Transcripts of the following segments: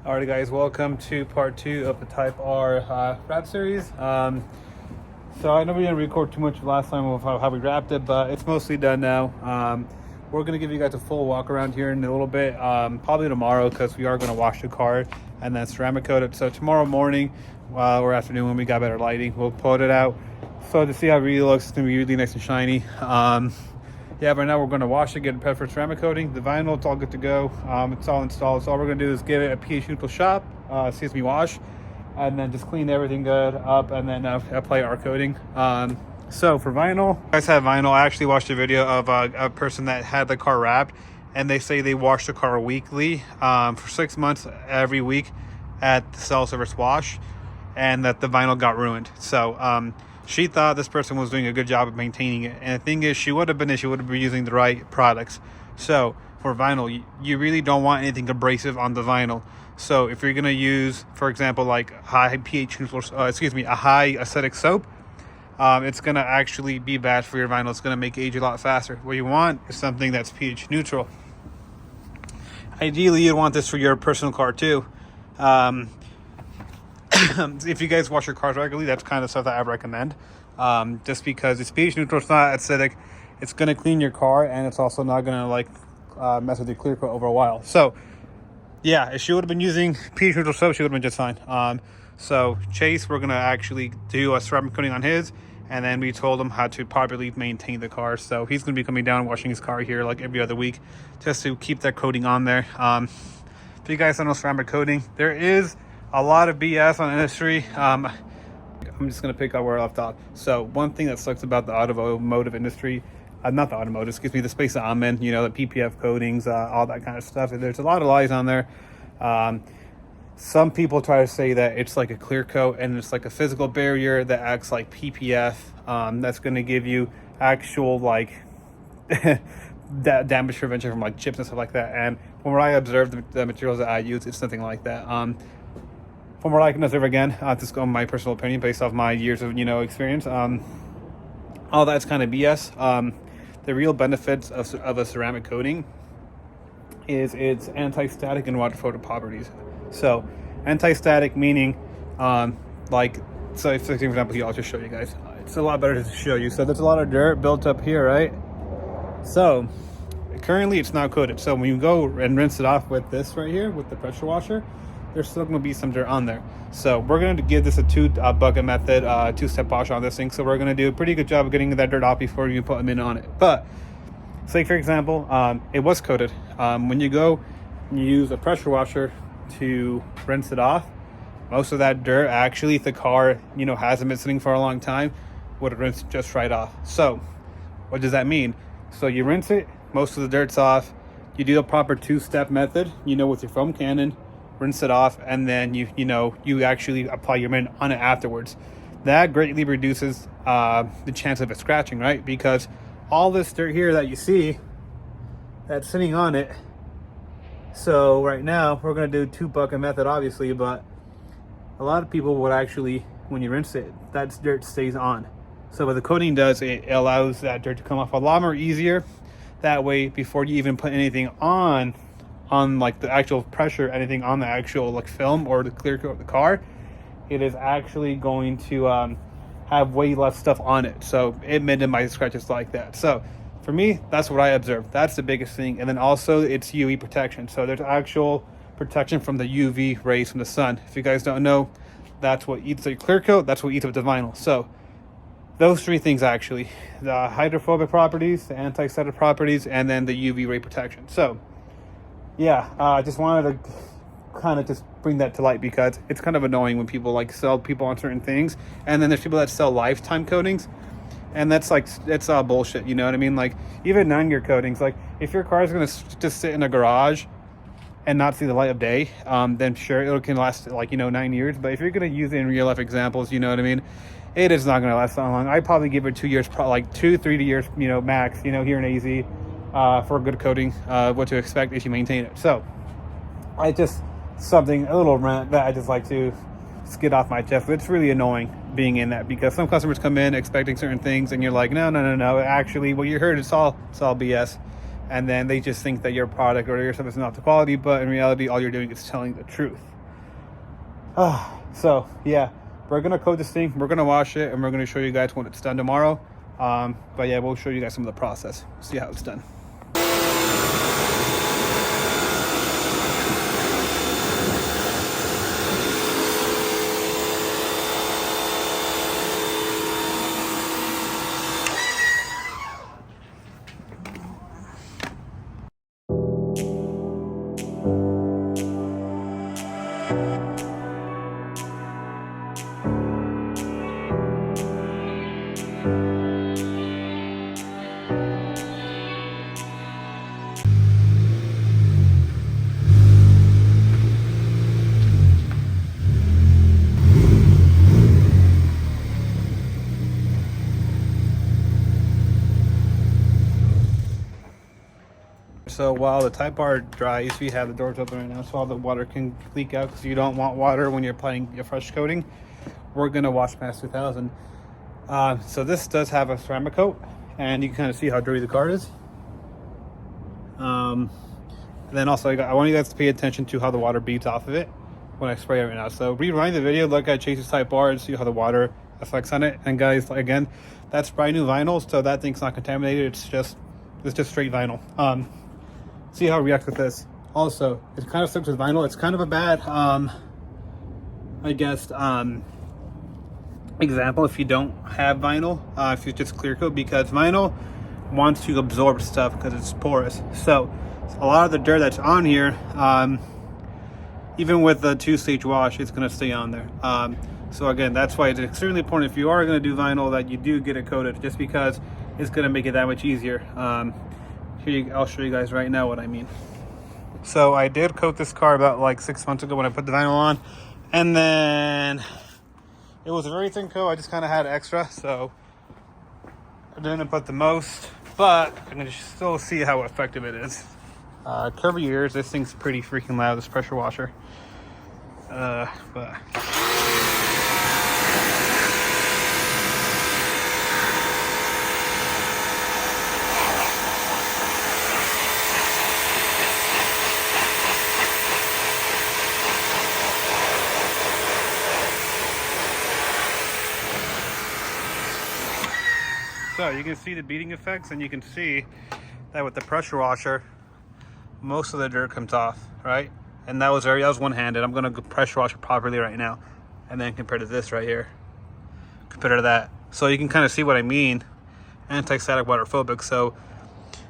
Alright guys, welcome to part 2 of the Type R wrap series. So I know we didn't record too much last time of how we wrapped it, but it's mostly done now. We're going to give you guys a full walk around here in a little bit, probably tomorrow, because we are going to wash the car and then ceramic coat it. So tomorrow morning or afternoon when we got better lighting, we'll put it out. So to see how it really looks, it's going to be really nice and shiny. Yeah, but now we're going to wash it, get it prepped for ceramic coating. The vinyl, it's all good to go. It's all installed. So all we're going to do is give it a pH neutral wash, and then just clean everything good up, and then apply our coating. So for vinyl, you guys have vinyl. I actually watched a video of a person that had the car wrapped, and they say they wash the car weekly for 6 months, every week at the cell service wash, and that the vinyl got ruined. So she thought this person was doing a good job of maintaining it. And the thing is, she would have been using the right products. So for vinyl, you really don't want anything abrasive on the vinyl. So if you're going to use, for example, like a high acidic soap, it's going to actually be bad for your vinyl. It's going to make it age a lot faster. What you want is something that's pH neutral. Ideally, you'd want this for your personal car too. If you guys wash your cars regularly, that's kind of stuff that I recommend. Just because it's pH neutral, it's not acidic, it's going to clean your car, and it's also not going to mess with your clear coat over a while. So yeah, if she would have been using pH neutral soap, she would have been just fine. So Chase, we're going to actually do a ceramic coating on his, and then we told him how to properly maintain the car. So he's going to be coming down and washing his car here like every other week, just to keep that coating on there. If you guys don't know ceramic coating, there is a lot of BS on the industry. I'm just going to pick up where I left off. So one thing that sucks about the automotive industry, the space that I'm in, the PPF coatings, all that kind of stuff. There's a lot of lies on there. Some people try to say that it's like a clear coat and it's like a physical barrier that acts like PPF. That's going to give you actual damage prevention from chips and stuff like that. And from what I observed, the materials that I use, it's nothing like that. From what I can observe, again, just go on my personal opinion based off my years of experience, all that's kind of BS. The real benefits of a ceramic coating is its anti-static and water photo properties. So anti-static meaning so if, for example, here, I'll just show you guys. It's a lot better to show you. So there's a lot of dirt built up here, right? So currently it's not coated. So when you go and rinse it off with this right here, with the pressure washer, there's still going to be some dirt on there. So we're going to give this a bucket method, two-step wash on this thing. So we're going to do a pretty good job of getting that dirt off before you put them in on it. But say, for example, it was coated. When you go and you use a pressure washer to rinse it off, most of that dirt, actually, if the car hasn't been sitting for a long time, would have rinsed just right off. So what does that mean? So you rinse it, most of the dirt's off. You do a proper two-step method, with your foam cannon, rinse it off, and then you actually apply your mint on it afterwards. That greatly reduces the chance of it scratching, right? Because all this dirt here that you see that's sitting on it, so right now we're going to do two-bucket method, obviously, but a lot of people would actually, when you rinse it, that dirt stays on. So what the coating does, it allows that dirt to come off a lot more easier. That way, before you even put anything on the actual pressure, anything on the actual film or the clear coat of the car, it is actually going to have way less stuff on it. So it minimizes scratches like that. So for me, that's what I observed. That's the biggest thing. And then also it's UV protection. So there's actual protection from the UV rays from the sun. If you guys don't know, that's what eats the clear coat, that's what eats up the vinyl. So those three things, actually: the hydrophobic properties, the anti-static properties, and then the UV ray protection. So yeah, I just wanted to kind of just bring that to light, because it's kind of annoying when people sell people on certain things, and then there's people that sell lifetime coatings, and that's it's all bullshit. You know what I mean? Even 9-year coatings. If your car is going to just sit in a garage and not see the light of day, then sure, it can last 9 years. But if you're going to use it in real life examples, you know what I mean, it is not going to last that long. I'd probably give it 2 years, 2-3 years, max, here in AZ, for a good coating, what to expect if you maintain it. So a little rant that I just like to get off my chest. It's really annoying being in that, because some customers come in expecting certain things, and you're like, no, actually what you heard, it's all BS. and then they just think that your product or your stuff is not the quality, but in reality all you're doing is telling the truth. So yeah, we're gonna coat this thing, we're gonna wash it, and we're gonna show you guys when it's done tomorrow. But yeah, we'll show you guys some of the process, see how it's done. So while the Type R dries, we have the doors open right now so all the water can leak out, because you don't want water when you're applying your fresh coating. We're gonna wash past 2000. So this does have a ceramic coat, and you can kind of see how dirty the car is. Then also I want you guys to pay attention to how the water beads off of it when I spray it right now. So rewind the video, look at Chase's Type R and see how the water affects on it. And guys, again, that's brand new vinyl, so that thing's not contaminated. It's just straight vinyl. See how it reacts with this. Also, it kind of sticks with vinyl. It's kind of a bad, I guess, example if you don't have vinyl, if you just clear coat, because vinyl wants to absorb stuff because it's porous. So a lot of the dirt that's on here, even with the 2-stage wash, it's going to stay on there. So again, that's why it's extremely important if you are going to do vinyl that you do get it coated, just because it's going to make it that much easier. I'll show you guys right now what I mean. So I did coat this car about like 6 months ago when I put the vinyl on, and then it was a very thin coat. I just kind of had extra, so I didn't put the most, but I can still see how effective it is. Cover your ears, this thing's pretty freaking loud, this pressure washer. But so you can see the beading effects, and you can see that with the pressure washer, most of the dirt comes off, right? And that was one-handed. I'm gonna pressure wash it properly right now, and then compare to this right here, compared to that. So you can kind of see what I mean, anti-static, water-phobic. So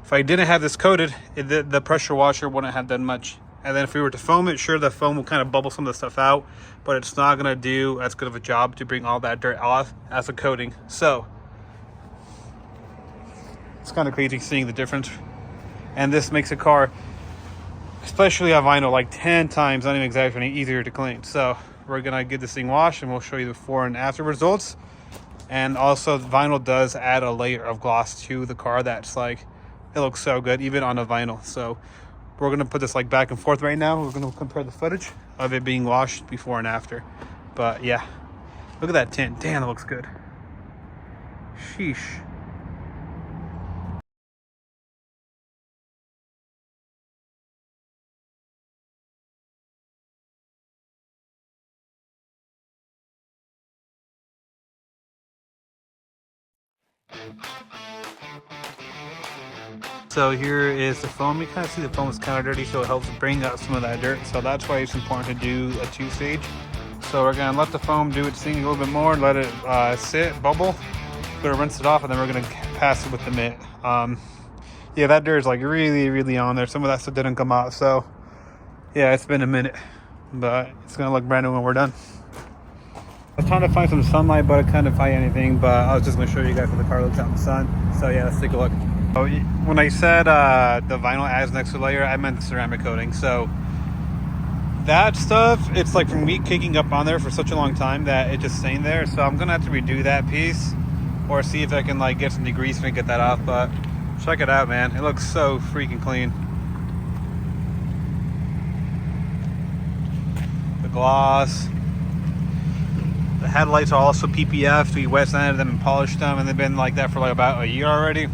if I didn't have this coated, the pressure washer wouldn't have done much. And then if we were to foam it, sure, the foam will kind of bubble some of the stuff out, but it's not gonna do as good of a job to bring all that dirt off as a coating. So it's kind of crazy seeing the difference. And this makes a car, especially on vinyl, like 10 times, not even exaggerating, easier to clean. So we're gonna get this thing washed, and we'll show you the before and after results. And also vinyl does add a layer of gloss to the car that's like, it looks so good even on a vinyl. So we're gonna put this like back and forth right now. We're gonna compare the footage of it being washed before and after. But yeah, look at that tint. Damn, that looks good. Sheesh. So here is the foam. You kind of see the foam is kind of dirty, so it helps bring out some of that dirt. So that's why it's important to do a 2-stage. So we're gonna let the foam do its thing a little bit more, let it sit, bubble. We're gonna rinse it off, and then we're gonna pass it with the mitt. Yeah, that dirt is like really on there. Some of that stuff didn't come out, so yeah, it's been a minute, but it's gonna look brand new when we're done. I was trying to find some sunlight, but I couldn't find anything. But I was just gonna show you guys how the car looks out in the sun. So yeah, let's take a look. So when I said the vinyl adds an extra layer, I meant the ceramic coating. So that stuff, it's like from me kicking up on there for such a long time that it just staying there. So I'm gonna have to redo that piece, or see if I can like get some degrease and get that off. But check it out, man, it looks so freaking clean. The gloss, the headlights are also PPF. We wet sanded them and polished them, and they've been like that for like about a year already.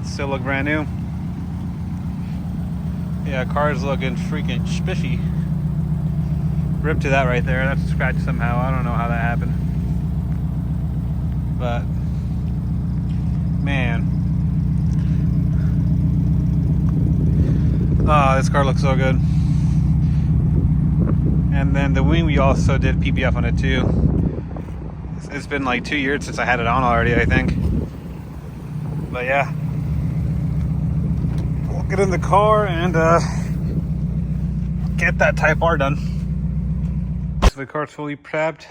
Still look brand new. Yeah, car's looking freaking spishy. Rip to that right there. That's scratched somehow. I don't know how that happened. But man, oh, this car looks so good. And then the wing, we also did PPF on it too. It's been like 2 years since I had it on already, I think. But yeah, we'll get in the car and get that Type R done. So the car's fully prepped.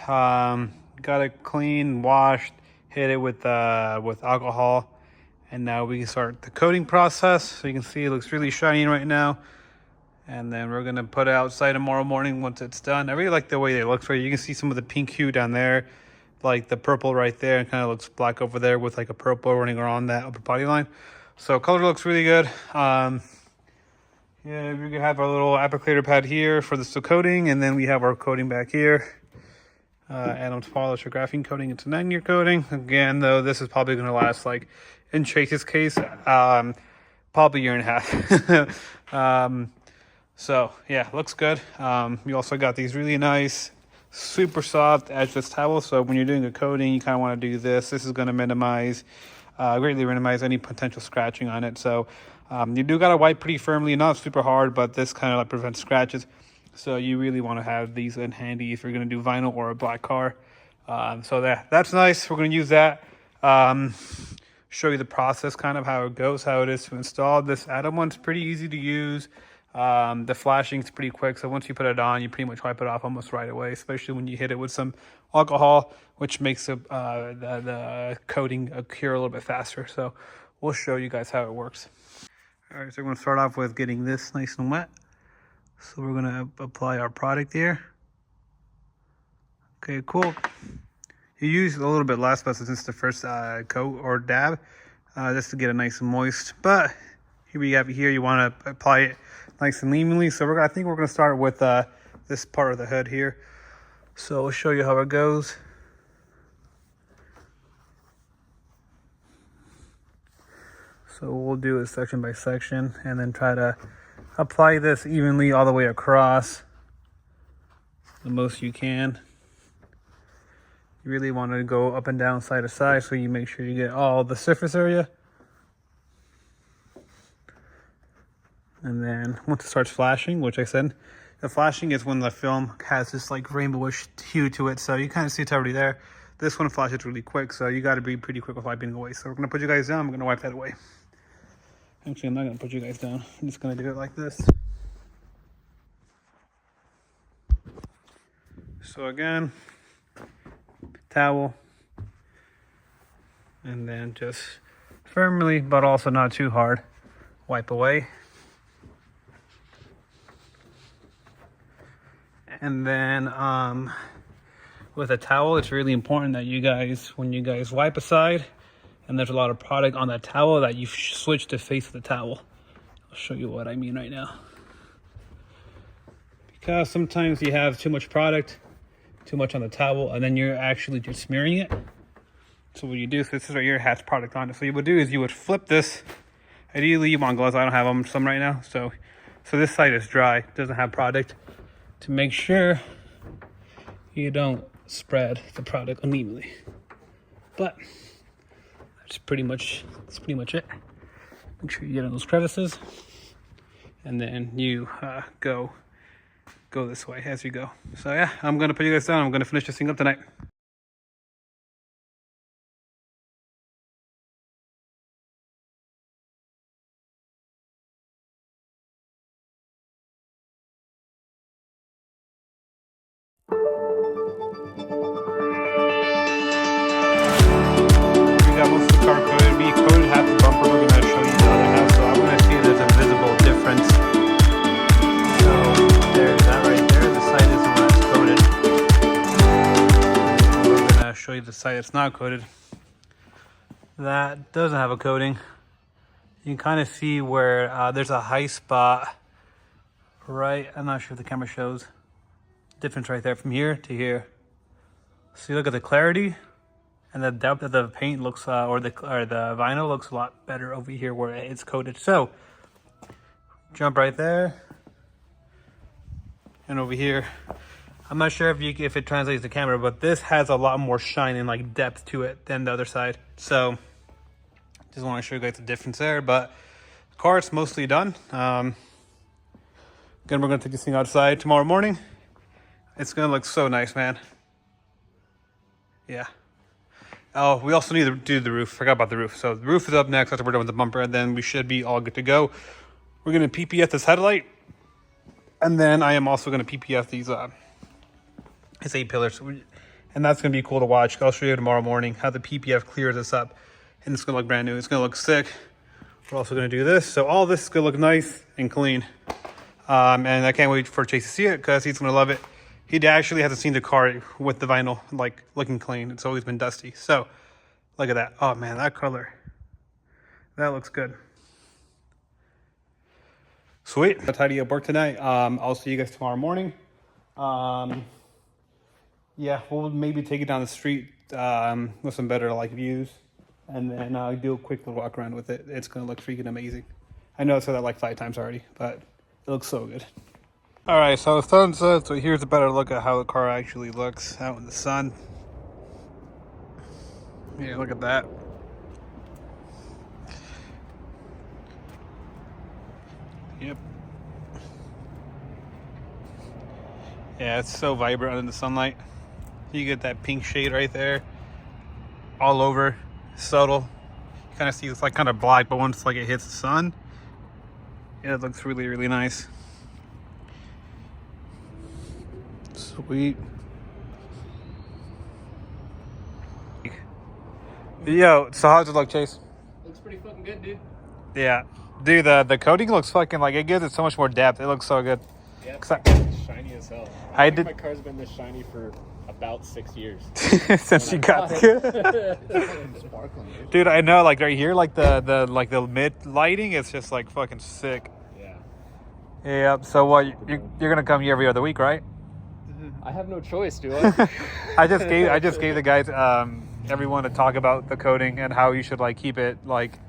Got it clean, washed, hit it with alcohol, and now we can start the coating process. So you can see it looks really shiny right now. And then we're gonna put it outside tomorrow morning once it's done. I really like the way it looks. Right, you can see some of the pink hue down there, like the purple right there, and kind of looks black over there with like a purple running around that upper body line. So color looks really good. Yeah, we have our little applicator pad here for the still coating, and then we have our coating back here. Adams polish or graphene coating. It's a 9-year coating. Again, though, this is probably going to last, like in Chase's case, probably a year and a half. So yeah, looks good. We also got these really nice, super soft edgeless towels. So when you're doing a coating, you kind of want to do this. This is going to greatly minimize any potential scratching on it. So you do got to wipe pretty firmly, not super hard, but this kind of like prevents scratches. So you really want to have these in handy if you're going to do vinyl or a black car. So that's nice. We're going to use that. Show you the process, kind of how it goes, how it is to install. This Atom one's pretty easy to use. The flashing's pretty quick, so once you put it on, you pretty much wipe it off almost right away, especially when you hit it with some alcohol, which makes the coating cure a little bit faster. So we'll show you guys how it works. All right, so we're going to start off with getting this nice and wet. So we're going to apply our product here. Okay, cool. You use a little bit less, but since it's the first coat or dab, just to get it nice and moist. But here we have it here. You want to apply it nice and evenly. So I think we're going to start with this part of the hood here. So I'll show you how it goes. So we'll do it section by section and then try to apply this evenly all the way across the most you can. You really want to go up and down, side to side, so you make sure you get all the surface area. And then once it starts flashing, which I said, the flashing is when the film has this like rainbowish hue to it, so you kind of see it's already there. This one flashes really quick, so you got to be pretty quick with wiping away. So we're going to put you guys down. I'm going to wipe that away. Actually, I'm not going to put you guys down. I'm just going to do it like this. So again, towel, and then just firmly, but also not too hard, wipe away. And then with a towel, it's really important that you guys, when you guys wipe aside and there's a lot of product on that towel, that you switch the face of the towel. I'll show you what I mean right now. Because sometimes you have too much product, too much on the towel, and then you're actually just smearing it. So what you do, so this is right here, has product on it. So you would do is you would flip this. Ideally, you want gloves. I don't have them, some right now. So this side is dry, doesn't have product, to make sure you don't spread the product unevenly. But that's pretty much it. Make sure you get in those crevices, and then you go this way as you go. So yeah, I'm gonna put you guys down. I'm gonna finish this thing up tonight. Got most of the car coated. We coated half the bumper. We're going to show you the other half. So I'm going to see there's a visible difference. So there's that right there. The side isn't where it's coated. We're going to show you the side that's not coated. That doesn't have a coating. You can kind of see where there's a high spot. Right, I'm not sure if the camera shows difference right there from here to here. So you look at the clarity. And the depth of the paint looks, or the vinyl looks a lot better over here where it's coated. So jump right there. And over here, I'm not sure if it translates to camera, but this has a lot more shine and like depth to it than the other side. So just want to show you guys the difference there. But the car is mostly done. Again, we're gonna take this thing outside tomorrow morning. It's gonna look so nice, man. Yeah. Oh, we also need to do the roof. Forgot about the roof. So the roof is up next after we're done with the bumper, and then we should be all good to go. We're gonna PPF this headlight, and then I am also gonna PPF these it's 8 pillars, and that's gonna be cool to watch. I'll show you tomorrow morning how the PPF clears this up, and it's gonna look brand new. It's gonna look sick. We're also gonna do this, so all this is gonna look nice and clean. And I can't wait for Chase to see it because he's gonna love it. He actually hasn't seen the car with the vinyl like looking clean. It's always been dusty. So look at that. Oh man, that color. That looks good. Sweet. I'll tidy up work tonight. I'll see you guys tomorrow morning. Yeah, we'll maybe take it down the street with some better like views, and then do a quick little walk around with it. It's gonna look freaking amazing. I know I said that like 5 times already, but it looks so good. All right, so it's sunset. So here's a better look at how the car actually looks out in the sun. Yeah, look at that. Yep. Yeah, it's so vibrant in the sunlight. You get that pink shade right there, all over, subtle. You kind of see it's like kind of black, but once like it hits the sun, it looks really, really nice. Sweet. Yo, so how's it look, Chase? Looks pretty fucking good, dude. Yeah. Dude, the coating looks fucking like, it gives it so much more depth. It looks so good. Yeah, it's shiny as hell. I think did- my car's been this shiny for about 6 years. Since you got it. Sparkling, Dude, I know, like right here, like the mid lighting, it's just like fucking sick. Yeah. Yeah, so what, you're gonna come here every other week, right? I have no choice, do I? I just gave the guys everyone to talk about the coating and how you should like keep it like